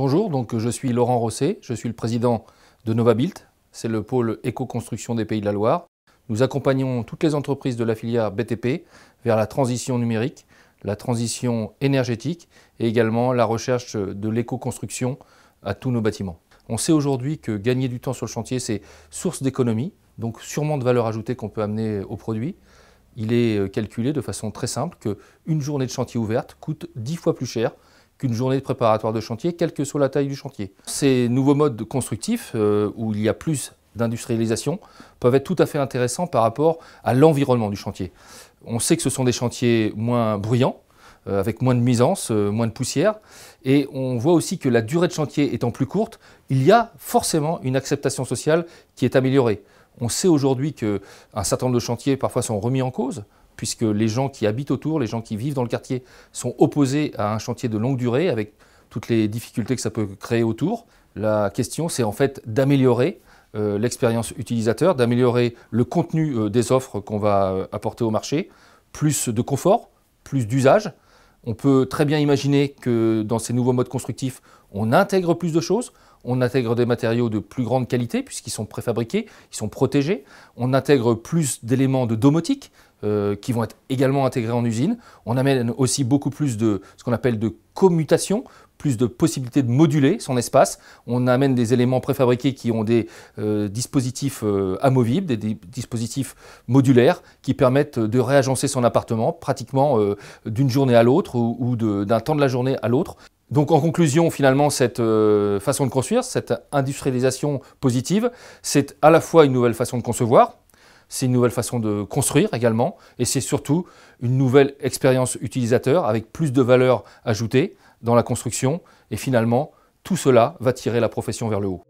Bonjour, donc je suis Laurent Rosset, je suis le président de Novabuilt, c'est le pôle éco-construction des Pays de la Loire. Nous accompagnons toutes les entreprises de la filière BTP vers la transition numérique, la transition énergétique et également la recherche de l'éco-construction à tous nos bâtiments. On sait aujourd'hui que gagner du temps sur le chantier, c'est source d'économie, donc sûrement de valeur ajoutée qu'on peut amener au produit. Il est calculé de façon très simple qu'une journée de chantier ouverte coûte 10 fois plus cher qu'une journée de préparatoire de chantier, quelle que soit la taille du chantier. Ces nouveaux modes constructifs, où il y a plus d'industrialisation, peuvent être tout à fait intéressants par rapport à l'environnement du chantier. On sait que ce sont des chantiers moins bruyants, avec moins de nuisances, moins de poussière, et on voit aussi que la durée de chantier étant plus courte, il y a forcément une acceptation sociale qui est améliorée. On sait aujourd'hui qu'un certain nombre de chantiers parfois sont remis en cause, puisque les gens qui habitent autour, les gens qui vivent dans le quartier sont opposés à un chantier de longue durée avec toutes les difficultés que ça peut créer autour. La question, c'est en fait d'améliorer l'expérience utilisateur, d'améliorer le contenu des offres qu'on va apporter au marché, plus de confort, plus d'usage. On peut très bien imaginer que dans ces nouveaux modes constructifs, on intègre plus de choses, on intègre des matériaux de plus grande qualité puisqu'ils sont préfabriqués, ils sont protégés, on intègre plus d'éléments de domotique qui vont être également intégrés en usine. On amène aussi beaucoup plus de ce qu'on appelle de commutation, plus de possibilités de moduler son espace. On amène des éléments préfabriqués qui ont des dispositifs amovibles, des dispositifs modulaires qui permettent de réagencer son appartement pratiquement d'une journée à l'autre ou d'un temps de la journée à l'autre. Donc en conclusion, finalement, cette façon de construire, cette industrialisation positive, c'est à la fois une nouvelle façon de concevoir, c'est une nouvelle façon de construire également, et c'est surtout une nouvelle expérience utilisateur avec plus de valeur ajoutée dans la construction, et finalement, tout cela va tirer la profession vers le haut.